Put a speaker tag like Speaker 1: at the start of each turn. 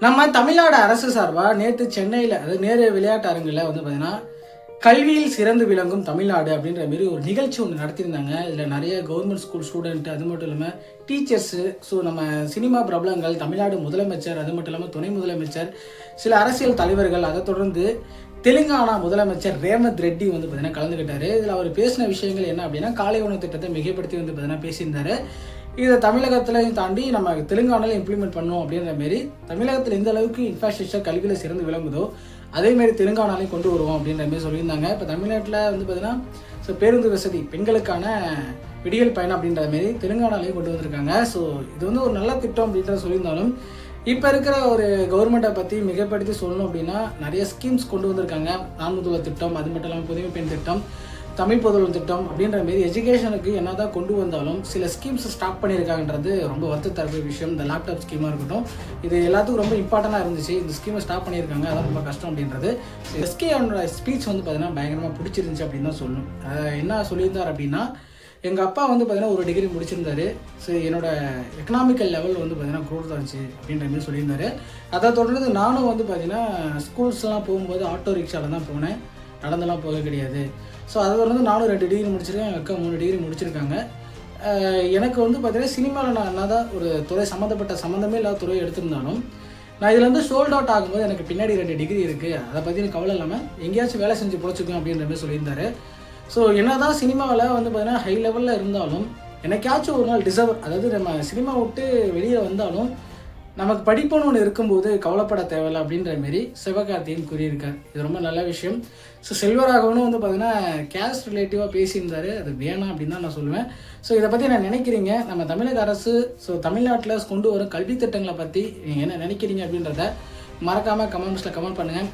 Speaker 1: நம்ம தமிழ்நாடு அரசு சார்பாக நேற்று சென்னையில் அதாவது நேரு விளையாட்டு அரங்கில் வந்து பார்த்தீங்கன்னா கல்வியில் சிறந்து விளங்கும் தமிழ்நாடு அப்படின்ற மாரி ஒரு நிகழ்ச்சி ஒன்று நடத்தியிருந்தாங்க. இதில் நிறைய கவர்மெண்ட் ஸ்கூல் ஸ்டூடெண்ட், அது மட்டும் இல்லாமல் டீச்சர்ஸு, ஸோ நம்ம சினிமா பிரபலங்கள், தமிழ்நாடு முதலமைச்சர், அது மட்டும் இல்லாமல் துணை முதலமைச்சர், சில அரசியல் தலைவர்கள், அதை தொடர்ந்து தெலுங்கானா முதலமைச்சர் ரேவந்த் ரெட்டி வந்து பார்த்தீங்கன்னா கலந்துக்கிட்டாரு. இதில் அவர் பேசின விஷயங்கள் என்ன அப்படின்னா, காலை உணவு திட்டத்தை மிகப்படுத்தி வந்து பார்த்தீங்கன்னா பேசியிருந்தாரு. இதை தமிழகத்திலையும் தாண்டி நம்ம தெலுங்கானாவில் இம்ப்ளிமெண்ட் பண்ணோம் அப்படின்ற மாரி தமிழகத்தில் எந்த அளவுக்கு இன்ஃப்ராஸ்ட்ரக்சர் கல்வியில் சிறந்து விளங்குதோ அதேமாரி தெலுங்கானாலையும் கொண்டு வருவோம் அப்படின்ற மாரி சொல்லியிருந்தாங்க. இப்போ தமிழ்நாட்டில் வந்து பார்த்தீங்கன்னா ஸோ பேருந்து வசதி, பெண்களுக்கான விடியல் பயணம் அப்படின்ற மாரி தெலுங்கானாலையும் கொண்டு வந்திருக்காங்க. ஸோ இது வந்து ஒரு நல்ல திட்டம் அப்படின்றத சொல்லியிருந்தாலும் இப்போ இருக்கிற ஒரு கவர்மெண்ட்டை பற்றி மிகப்படுத்தி சொல்லணும் அப்படின்னா நிறைய ஸ்கீம்ஸ் கொண்டு வந்திருக்காங்க. நான்முதல்வர் திட்டம், அது மட்டும் இல்லாமல் புதுமை பெண் திட்டம், தமிழ் புதல்வன் திட்டம் அப்படின்ற மாரி எஜுகேஷனுக்கு என்னதான் கொண்டு வந்தாலும் சில ஸ்கீம்ஸ் ஸ்டாப் பண்ணியிருக்காங்கன்றது ரொம்ப வருத்தத்தரக்கூடிய விஷயம். இந்த லேப்டாப் ஸ்கீமாக இருக்கட்டும், இது எல்லாத்துக்கும் ரொம்ப இம்பார்ட்டண்டாக இருந்துச்சு. இந்த ஸ்கீமை ஸ்டாப் பண்ணியிருக்காங்க, அதான் ரொம்ப கஷ்டம் அப்படின்றது. எஸ்கே அவனோட ஸ்பீச் வந்து பார்த்தீங்கன்னா பயங்கரமாக பிடிச்சிருந்துச்சு அப்படின்னு தான் சொல்லணும். என்ன சொல்லியிருந்தார் அப்படின்னா, எங்கள் அப்பா வந்து பார்த்தீங்கன்னா ஒரு டிகிரி முடிச்சிருந்தாரு. ஸோ என்னோட எக்கனாமிக்கல் லெவல் வந்து பார்த்தீங்கன்னா க்ரோத் ஆச்சு அப்படின்ற மாதிரி சொல்லியிருந்தாரு. அதை தொடர்ந்து நானும் வந்து பார்த்தீங்கன்னா ஸ்கூல்ஸ்லாம் போகும்போது ஆட்டோ ரிக்ஷாவில் தான் போனேன், நடந்தெல்லாம் போக கிடையாது. ஸோ அதை வந்து நானும் 2 டிகிரி முடிச்சிருக்கேன், எங்கள் அக்கா 3 டிகிரி முடிச்சிருக்காங்க. எனக்கு வந்து பார்த்தீங்கன்னா சினிமாவில் நான் என்ன தான் ஒரு துறை சம்மந்தமே இல்லாத துறையை எடுத்திருந்தாலும் நான் இதில் வந்து சோல்ட் அவுட் ஆகும்போது எனக்கு பின்னாடி 2 டிகிரி இருக்குது, அதை பற்றி எனக்கு கவலை இல்லாமல் எங்கேயாச்சும் வேலை செஞ்சு பிடிச்சிக்கும் அப்படின்ற மாதிரி சொல்லியிருந்தாரு. ஸோ என்ன தான் சினிமாவில் வந்து பார்த்தீங்கன்னா ஹை லெவலில் இருந்தாலும் எனக்காச்சும் ஒரு நாள் டிசர்வ், அதாவது நம்ம சினிமா விட்டு வெளியே வந்தாலும் நமக்கு படிப்புன்னு ஒன்று இருக்கும்போது கவலைப்பட தேவையில்லை அப்படின்ற மாரி சிவகார்த்திகேயன் கூறியிருக்கார். இது ரொம்ப நல்ல விஷயம். ஸோ செல்வராகவனும் வந்து பார்த்தீங்கன்னா கேஸ்ட் ரிலேட்டிவாக பேசியிருந்தார், அது வேணாம் அப்படின்னு தான் நான் சொல்லுவேன். ஸோ இதை பற்றி நான் நினைக்கிறீங்க, நம்ம தமிழக அரசு ஸோ தமிழ்நாட்டில் கொண்டு வரும் கல்வி திட்டங்களை பற்றி நீங்கள் என்ன நினைக்கிறீங்க அப்படின்றத மறக்காமல் கமெண்ட்ஸில் கமெண்ட் பண்ணுங்கள்.